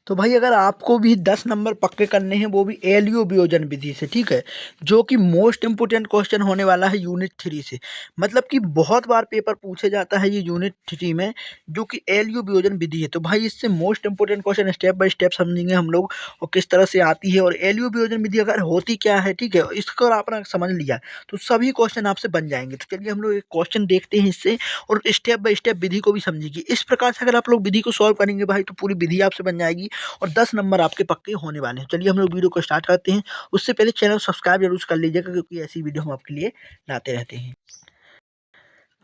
तो भाई अगर आपको भी 10 नंबर पक्के करने हैं वो भी एलयू वियोजन विधि से, ठीक है, जो कि मोस्ट इंपोर्टेंट क्वेश्चन होने वाला है यूनिट 3 से। मतलब कि बहुत बार पेपर पूछे जाता है ये यूनिट 3 में, जो कि एलयू वियोजन विधि है। तो भाई इससे most important question step by step समझेंगे हम लोग और किस तरह से आती है और एलयू वियोजन विधि अगर होती क्या है, ठीक है, इसको अगर आपने समझ लिया तो सभी क्वेश्चन आपसे बन जाएंगे। तो चलिए हम लोग एक क्वेश्चन देखते हैं इससे और स्टेप बाय स्टेप विधि को भी समझेंगे। इस प्रकार से अगर आप लोग विधि को सॉल्व करेंगे भाई तो पूरी विधि आपसे बन जाएगी और 10 नंबर आपके पक्के होने वाले हैं। चलिए हम लोग वीडियो को स्टार्ट करते हैं। उससे पहले चैनल सब्सक्राइब जरूर कर लीजिएगा क्योंकि ऐसी वीडियो हम आपके लिए लाते रहते हैं।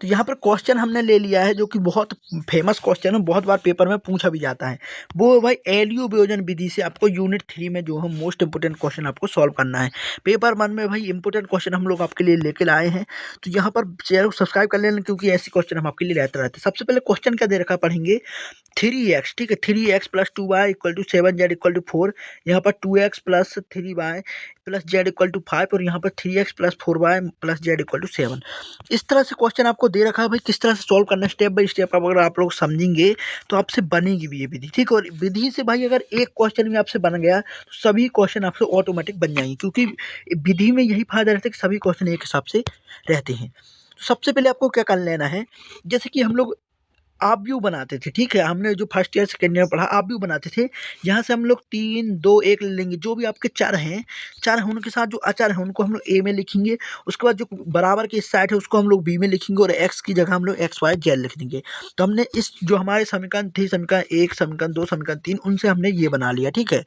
तो यहाँ पर क्वेश्चन हमने ले लिया है जो कि बहुत फेमस क्वेश्चन है, बहुत बार पेपर में पूछा भी जाता है। वो है भाई एलयू वियोजन विधि से आपको यूनिट 3 में जो है मोस्ट इंपोर्टेंट क्वेश्चन आपको सॉल्व करना है। पेपर 1 में भाई इंपोर्टेंट क्वेश्चन हम लोग आपके लिए लेकर आए हैं। तो यहाँ पर चैनल सब्सक्राइब कर लेना क्योंकि ऐसे क्वेश्चन हम आपके लिए लाते रहते हैं। सबसे पहले क्वेश्चन क्या दे रखा पढ़ेंगे, 3x, ठीक है, 3x plus 2y equal to 7z equal to 4। यहाँ पर 2x plus 3y plus z equal to 5 और यहाँ पर 3x plus 4y plus z equal to 7। इस तरह से क्वेश्चन आपको दे रखा है भाई, किस तरह से सॉल्व करना है स्टेप बाय स्टेप अगर आप लोग समझेंगे तो आपसे बनेगी भी ये विधि, ठीक है। और विधि से भाई अगर एक क्वेश्चन भी आपसे बन गया तो सभी क्वेश्चन आपसे ऑटोमेटिक बन जाएंगे, क्योंकि विधि में यही फायदा रहता है कि सभी क्वेश्चन एक हिसाब से रहते हैं। तो सबसे पहले आपको क्या कर लेना है, जैसे कि हम लोग आप व्यू बनाते थे, ठीक है, हमने जो फर्स्ट ईयर सेकेंड ईयर पढ़ा आप व्यू बनाते थे। यहाँ से हम लोग 3 2 1 ले लेंगे, जो भी आपके चर हैं, चर हैं उनके साथ जो अचर हैं उनको हम लोग ए में लिखेंगे। उसके बाद जो बराबर की इस साइड है उसको हम लोग बी में लिखेंगे और एक्स की जगह हम लोग एक्स वाई जेड लिख देंगे। तो हमने इस जो हमारे समीकरण थे, समीकरण 1 समीकरण 2 समीकरण 3, उनसे हमने ये बना लिया, ठीक है।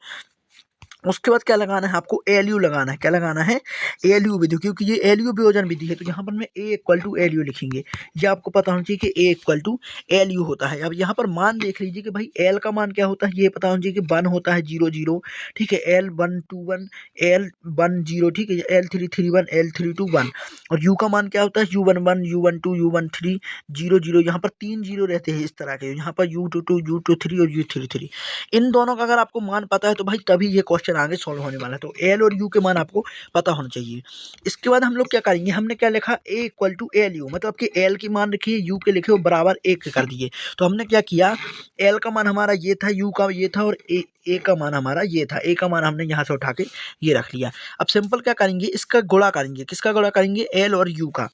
उसके बाद क्या लगाना है आपको, एलयू लगाना है। क्या लगाना है, एलयू विधि, क्योंकि ये एलयू वियोजन विधि है। तो यहाँ पर मैं ए इक्वल टू एलयू लिखेंगे। ये आपको पता होना चाहिए कि ए इक्वल टू एलयू होता है। अब यहाँ पर मान देख लीजिए कि भाई एल का मान क्या होता है, ये पता होना चाहिए कि 1 होता है 0 0, ठीक है, एल 1 2 1 एल 1 0, ठीक है, एल 3 3 1 एल 3 2 1। और यू का मान क्या होता है, यू 1 1 यू 1 2 यू 1 3 0 0। यहाँ पर 3 0 रहते हैं इस तरह के, यहाँ पर यू 2 2 यू 2 3 और यू 3 3। इन दोनों का अगर आपको मान पता है तो भाई तभी ये क्वेश्चन आगे सॉल्व होने वाला है। तो एल और यू के मान आपको पता होना चाहिए। इसके बाद हम लोग क्या करेंगे, हमने क्या लिखा, ए इक्वल टू एल यू, मतलब कि एल की मान रखिए, यू के लिखे वो बराबर 1 के कर दिए। तो हमने क्या किया, एल का मान हमारा ये था, यू का ये था और ए का मान हमारा ये था। ए का मान हमने यहाँ से उठा के ये रख लिया। अब सिंपल क्या करेंगे, इसका गुणा करेंगे। किसका गुणा करेंगे, एल और यू का।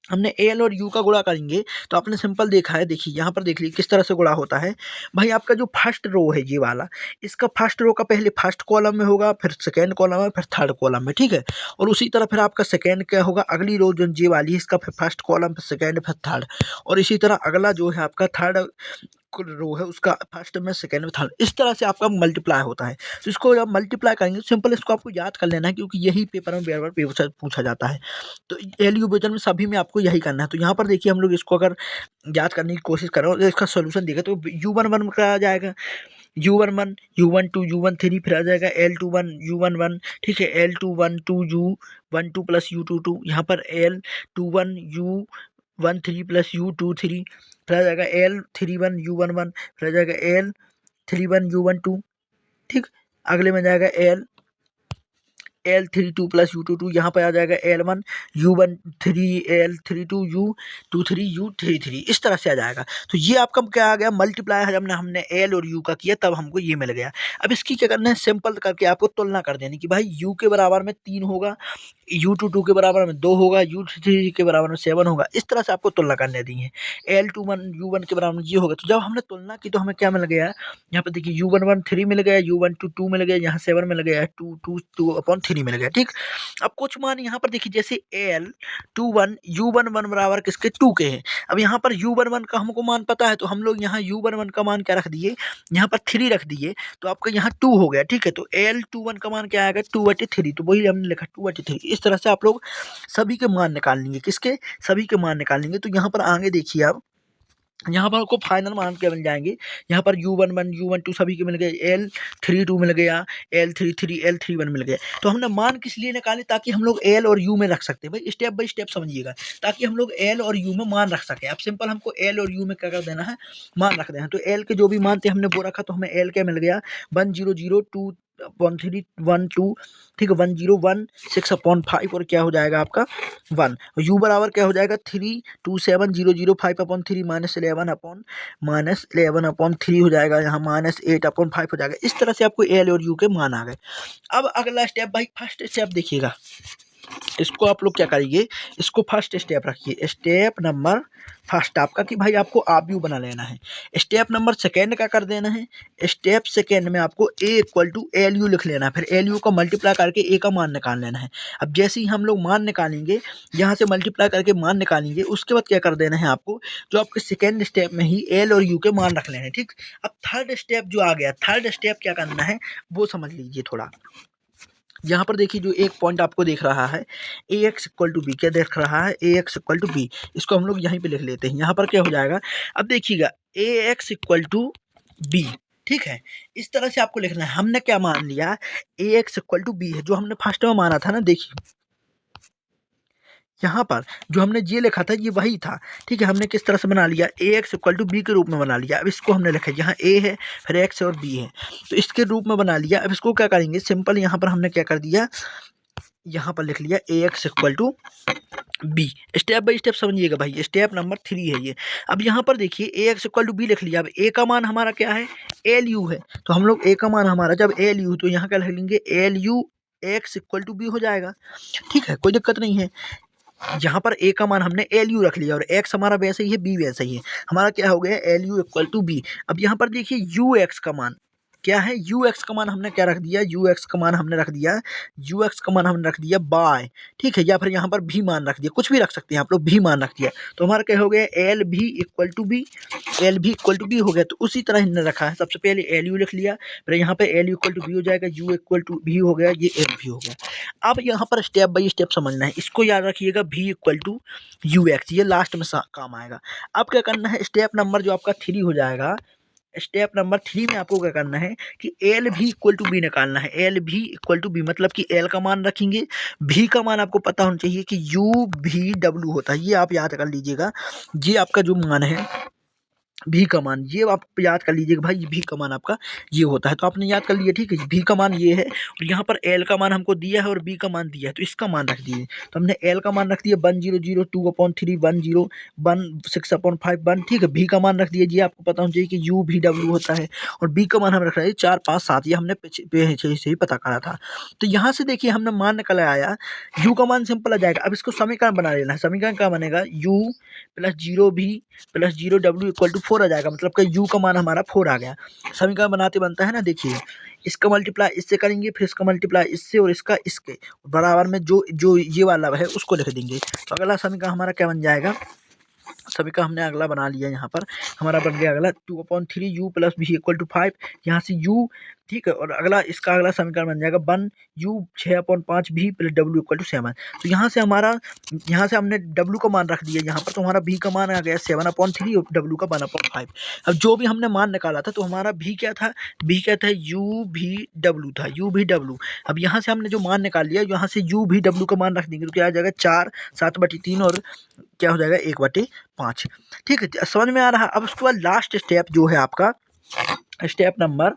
हमने एल और यू का गुणा करेंगे तो आपने सिंपल देखा है, देखिए यहाँ पर देख लीजिए किस तरह से गुणा होता है। भाई आपका जो फर्स्ट रो है ये वाला, इसका फर्स्ट रो का पहले फर्स्ट कॉलम में होगा, फिर सेकेंड कॉलम में, फिर थर्ड कॉलम में, ठीक है। और उसी तरह फिर आपका सेकेंड क्या होगा, अगली रो जो ये वाली है इसका फिर फर्स्ट कॉलम, फिर सेकेंड, फिर थर्ड। और इसी तरह अगला जो है आपका थर्ड रो है उसका फर्स्ट में, सेकेंड में, थर्ड। इस तरह से आपका मल्टीप्लाई होता है। तो इसको जब मल्टीप्लाई करेंगे सिंपल इसको आपको याद कर लेना है, क्योंकि यही पेपर में बार बार पूछा जाता है। तो एलयू वियोजन में सभी में आपको यही करना है। तो यहाँ पर देखिए हम लोग इसको अगर याद करने की कोशिश करें और इसका सोल्यूशन देखें तो यू वन वन का आ जाएगा, U one one U one two U one three, फिर आ जाएगा L two one U one one, ठीक है, L two one two U one two plus U two two. यहाँ पर L two one U 1 3 plus U 2 3, फिर आ जाएगा एल 3 1 यू 1 1, फिर आ जाएगा एल 3 1 यू 1 2, ठीक। अगले में जाएगा एल 3 2 प्लस यू 2 2। यहाँ पर आ जाएगा L 1 you 1 3 L 3 2 you 2 3 you 3 3। इस तरह से आ जाएगा। तो ये आपका क्या आ गया, मल्टीप्लाई है, जब हमने एल और यू का किया तब हमको ये मिल गया। अब इसकी क्या करना है, सिंपल करके आपको तुलना कर देनी कि भाई यू के बराबर में 3 होगा, यू 2 के बराबर में 2 होगा, यू 3 के बराबर में 7 होगा। इस तरह से आपको तुलना करने दी है। एल 2 1 यू 1 के बराबर में ये होगा। तो जब हमने तुलना की तो हमें क्या मिल गया, यहाँ पर देखिए यू 1 1 3 मिल गया, यू 1 2 2 मिल गया, यहाँ 7 मिल गया, 2 2 2 अपॉन 3 मिल गया, ठीक। अब कुछ मान यहाँ पर देखिए, जैसे एल 2 1 यू 1 1 बराबर किसके 2 के हैं। अब यहाँ पर यू 1 1 का हमको मान पता है तो हम लोग यहाँ यू 1 1 का मान क्या रख दिए, यहाँ पर 3 रख दिए। तो आपका यहाँ 2 हो गया, ठीक है। तो एल 2 1 का मान क्या आएगा, 2/3। तो वही हमने लिखा 2/3। इस तरह से आप लोग सभी के मान निकाल लेंगे, किसके, सभी के मान निकाल लेंगे। तो यहाँ पर आगे देखिए आप, यहाँ पर आपको फाइनल मान क्या मिल जाएंगे, यहाँ पर यू 1 1 यू 1 2 सभी के मिल गए, एल 3 2 मिल गया, एल 3 3 एल 3 1 मिल गया। तो हमने मान किस लिए निकाले, ताकि हम लोग एल और यू में रख सकते हैं। भाई स्टेप बाय स्टेप समझिएगा, ताकि हम लोग एल और यू में मान रख सकें। अब सिंपल हमको एल और यू में क्या कर देना है, मान रख देना है। तो एल के जो भी मान थे हमने वो रखा, तो हमें एल क्या मिल गया 1 0 0 2 3 1 2, ठीक है, 101/6 और क्या हो जाएगा आपका 1। u बराबर क्या हो जाएगा 327,005/3 -11/3 हो जाएगा, यहाँ -8/5 हो जाएगा। इस तरह से आपको एल और यू के मान आ गए। अब अगला स्टेप भाई, फर्स्ट स्टेप देखिएगा, इसको आप लोग क्या करिए, इसको फर्स्ट स्टेप रखिए, स्टेप नंबर फर्स्ट आपका कि भाई आपको आप यू बना लेना है। स्टेप नंबर सेकेंड का कर देना है, स्टेप सेकेंड में आपको ए इक्वल टू एल यू लिख लेना है, फिर एल यू को मल्टीप्लाई करके ए का मान निकाल लेना है। अब जैसे ही हम लोग मान निकालेंगे, यहाँ से मल्टीप्लाई करके मान निकालेंगे, उसके बाद क्या कर देना है आपको, जो आपके सेकेंड स्टेप में ही एल और यू के मान रख लेना है, ठीक। अब थर्ड स्टेप जो आ गया, थर्ड स्टेप क्या करना है वो समझ लीजिए थोड़ा। यहाँ पर देखिए जो एक पॉइंट आपको देख रहा है ए एक्स इक्वल टू बी, क्या देख रहा है ए एक्स इक्वल टू बी, इसको हम लोग यहीं पे लिख लेते हैं। यहाँ पर क्या हो जाएगा, अब देखिएगा ए एक्स इक्वल टू बी, ठीक है, इस तरह से आपको लिखना है। हमने क्या मान लिया, A X equal to B है, जो हमने फर्स्ट में माना था ना, देखिए यहाँ पर जो हमने ये लिखा था ये वही था, ठीक है। हमने किस तरह से बना लिया, A X equal to B के रूप में बना लिया। अब इसको हमने लिखा, यहाँ ए है फिर एक्स और बी है, तो इसके रूप में बना लिया। अब इसको क्या करेंगे, सिंपल यहाँ पर हमने क्या कर दिया, यहाँ पर लिख लिया A X equal to B. Step by step समझिएगा भाई, स्टेप नंबर 3 है ये। अब यहाँ पर देखिए ए एक्स इक्वल टू बी लिख लिया। अब ए का मान हमारा क्या है, एल यू है, तो हम लोग ए का मान हमारा जब एल यू, तो यहाँ क्या लिख लेंगे, L U X equal to B हो जाएगा, ठीक है, कोई दिक्कत नहीं है। यहाँ पर ए का मान हमने एल यू रख लिया और एक्स हमारा वैसे ही है, बी वैसे ही है, हमारा क्या हो गया L U equal to B. अब यहाँ पर देखिए यू एक्स का मान क्या है, यू एक्स का मान हमने क्या रख दिया, यू एक्स का मान हमने रख दिया, यू एक्स का मान हमने रख दिया बाय, ठीक है, या फिर यहाँ पर भी मान रख दिया, कुछ भी रख सकते हैं आप लोग, भी मान रख दिया, तो हमारा क्या हो गया एल भी इक्वल टू बी, एल भी इक्वल टू बी हो गया। तो उसी तरह हमने रखा है, सबसे पहले एल यू लिख लिया, फिर यहाँ पे एल इक्वल टू बी हो जाएगा, यू इक्वल टू भी हो गया, ये एल भी हो गया। अब यहाँ पर स्टेप बाई स्टेप समझना है, इसको याद रखिएगा, भी इक्वल टू यू एक्स, ये लास्ट में काम आएगा। अब क्या करना है, स्टेप नंबर जो आपका 3 हो जाएगा, स्टेप नंबर 3 में आपको क्या करना है कि एल भी इक्वल टू बी निकालना है। एल भी इक्वल टू बी मतलब कि एल का मान रखेंगे, भी का मान आपको पता होना चाहिए कि यू भी डब्ल्यू होता है, ये आप याद कर लीजिएगा। ये आपका जो मान है भी का मान, ये आप याद कर लीजिएगा भाई, भी का मान आपका ये होता है, तो आपने याद कर लिया, ठीक है। भी का मान ये है और यहाँ पर एल का मान हमको दिया है और बी का मान दिया है, तो इसका मान रख दिए। तो हमने एल का मान रख दिया 1002/3 1016/5 ठीक है। भी का मान रख दिया, ये आपको पता होना चाहिए कि यू भी डब्ल्यू होता है, और बी का मान हम रख रहे हैं 4 5 7, ये हमने पीछे से ही पता करा था। तो यहाँ से देखिए हमने मान निकल आया, यू का मान सिंपल आ जाएगा। अब इसको समीकरण बना लेना है, समीकरण क्या बनेगा, यू प्लस 0 भी प्लस 0 डब्ल्यू इक्वल टू 4 आ जाएगा, मतलब कि यू का मान हमारा 4 आ गया। समीकरण बनाते बनता है ना, देखिए इसका मल्टीप्लाई इससे करेंगे, फिर इसका मल्टीप्लाई इससे और इसका इसके बराबर में जो जो ये वाला है उसको लिख देंगे, तो अगला समीकरण हमारा क्या बन जाएगा, समीकरण हमने अगला बना लिया। यहाँ पर हमारा बन गया अगला 2/3 यू प्लस भी इक्वल टू 5, यहाँ से यू, ठीक है, और अगला इसका अगला समीकरण बन जाएगा 1 यू 6/5 भी प्लस डब्ल्यू इक्वल टू 7। तो यहाँ से हमारा, यहाँ से हमने डब्ल्यू का मान रख दिया यहाँ पर, तो हमारा भी का मान आ गया 7/3 और डब्ल्यू का 1/5। अब जो भी हमने मान निकाला था, तो हमारा भी क्या था, भी क्या था, यू भी डब्ल्यू था, यू भी डब्ल्यू। अब यहाँ से हमने जो मान निकाल लिया, यहाँ से यू भी डब्ल्यू का मान रख देंगे, तो क्या आ जाएगा 4 7/3 और क्या हो जाएगा 1/5, ठीक है, समझ में आ रहा है। अब उसके बाद लास्ट स्टेप जो है आपका स्टेप नंबर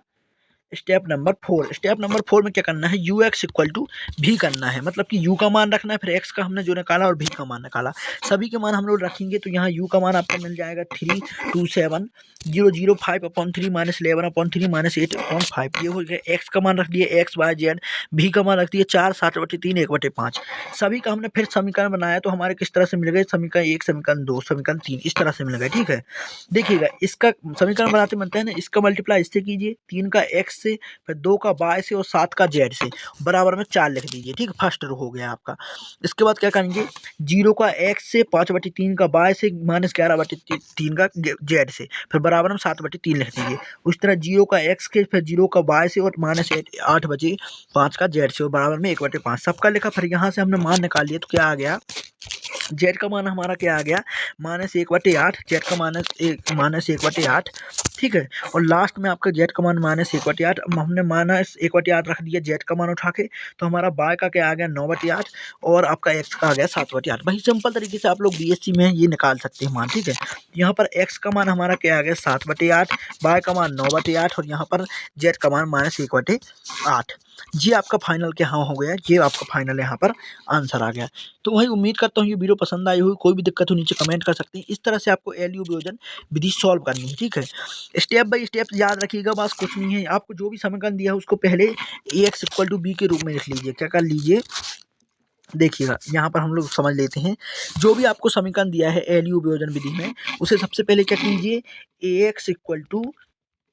4, स्टेप नंबर 4 में क्या करना है, यू एक्स इक्वल टू भी करना है, मतलब कि यू का मान रखना है, फिर एक्स का हमने जो निकाला और भी का मान निकाला, सभी के मान हम लोग रखेंगे। तो यहाँ यू का मान आपको मिल जाएगा 327,005/3 -11/3 -8/5, ये हो गया। एक्स का मान रख दिया एक्स वाई जेड, भी का मान रख दिया 4 7/3 1/5। सभी का हमने फिर समीकरण बनाया, तो हमारे किस तरह से मिल गए, समीकरण 1 समीकरण 2 समीकरण 3 इस तरह से मिल गए, ठीक है। देखिएगा इसका समीकरण बनाते बनते हैं ना, इसका मल्टीप्लाई इससे कीजिए, 3 का एक्स से, फिर 2 का वाई से और 7 का जेड से, बराबर में 4 लिख दीजिए, ठीक है, फर्स्ट रो हो गया आपका। इसके बाद क्या करेंगे, 0 का एक्स से, 5/3 का वाई से, -11/3 का जेड से, फिर बराबर में 7/3 लिख दीजिए। उस तरह 0 का एक्स के, फिर 0 का वाई से और -8/5 का जेड से और बराबर में 1/5 सबका लिखा। फिर यहाँ से हमने मान निकाल लिया, तो क्या आ गया, जेड का मान हमारा क्या आ गया -1/8, जेड का -1/8 ठीक है। और लास्ट में आपका जेड का मान -1/8, हमने -1/8 रख दिया जेड का मान उठा के, तो हमारा वाई का क्या आ गया 9/8 और आपका एक्स का आ गया 7/8। वही सिंपल तरीके से आप लोग बीएससी में ये निकाल सकते हैं मान, ठीक है। यहाँ पर एक्स का मान हमारा क्या आ गया 7/8, वाई का मान 9/8 और यहाँ पर जेड का मान -1/8। ये आपका फाइनल क्या हाँ हो गया, ये आपका फाइनल यहाँ पर आंसर आ गया। तो वही उम्मीद करता हूँ ये वीडियो पसंद आई होगी। कोई भी दिक्कत हो नीचे कमेंट कर सकते हैं। इस तरह से आपको एलयू वियोजन विधि सॉल्व करनी है, ठीक है। स्टेप बाय स्टेप याद रखिएगा, बस कुछ नहीं है। आपको जो भी समीकरण दिया है उसको पहले ax = b के रूप में लिख लीजिए। क्या कर लीजिए, देखिएगा यहाँ पर हम लोग समझ लेते हैं। जो भी आपको समीकरण दिया है एलयू वियोजन विधि में, उसे सबसे पहले क्या कीजिए, ax =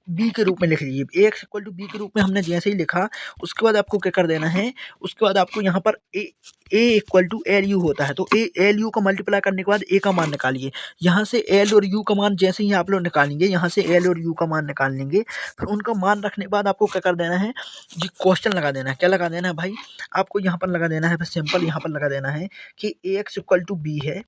बी के रूप में लिख लीजिए। एक्स इक्वल टू बी के रूप में हमने जैसे ही लिखा, उसके बाद आपको क्या कर देना है, उसके बाद आपको यहाँ पर ए इक्वल टू एल यू होता है, तो एल यू का मल्टीप्लाई करने के बाद ए का मान निकालिए। यहाँ से एल और यू का मान जैसे ही आप लोग निकालेंगे, यहाँ से एल और यू का मान निकाल लेंगे, फिर उनका मान रखने के बाद आपको क्या कर देना है, जी क्वेश्चन लगा देना है। क्या लगा देना है भाई, आपको यहाँ पर लगा देना है, सिंपल यहाँ पर लगा देना है कि एक्स इक्वल टू बी है,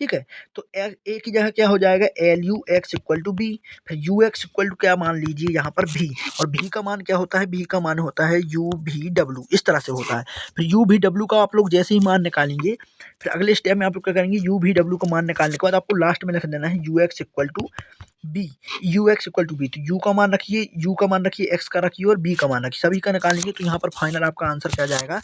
ठीक है। तो ए की जगह क्या हो जाएगा, L U X equal to B, फिर यू एक्स इक्वल टू क्या मान लीजिए यहाँ पर भी, और भी का मान क्या होता है, भी का मान होता है यू भी डब्ल्यू, इस तरह से होता है। फिर यू भी डब्ल्यू का आप लोग जैसे ही मान निकालेंगे, फिर अगले स्टेप में आप लोग क्या करेंगे, यू भी डब्ल्यू का मान निकालने के बाद आपको लास्ट में लिख देना है U X equal to B, U X equal to B. तो यू का मान रखिए, यू का मान रखिए, एक्स का रखिए और बी का मान रखिए, सभी का निकालेंगे तो यहाँ पर फाइनल आपका आंसर क्या जाएगा,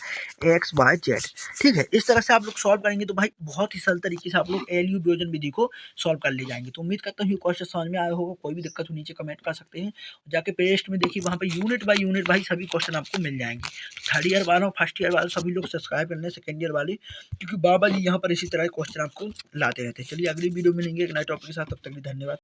एक्स वाई जेड, ठीक है। इस तरह से आप लोग सॉल्व करेंगे तो भाई बहुत ही सरल तरीके से आप लोग एलयू वियोजन विधि को सॉल्व कर ले जाएंगे। तो उम्मीद करता हूँ ये क्वेश्चन समझ में आया होगा। कोई भी दिक्कत हो नीचे कमेंट कर सकते हैं, जाके प्ले लिस्ट में देखिए, वहाँ पर यूनिट बाय यूनिट भाई सभी क्वेश्चन आपको मिल जाएंगे। थर्ड ईयर वालों, फर्स्ट ईयर वाले सभी लोग सब्सक्राइब करने, सेकंड ईयर वाले, क्योंकि बाबा जी यहाँ पर इसी तरह के क्वेश्चन आपको लाते रहते हैं। चलिए अगली वीडियो मिलेंगे एक नए टॉपिक के साथ, तब तक के लिए धन्यवाद।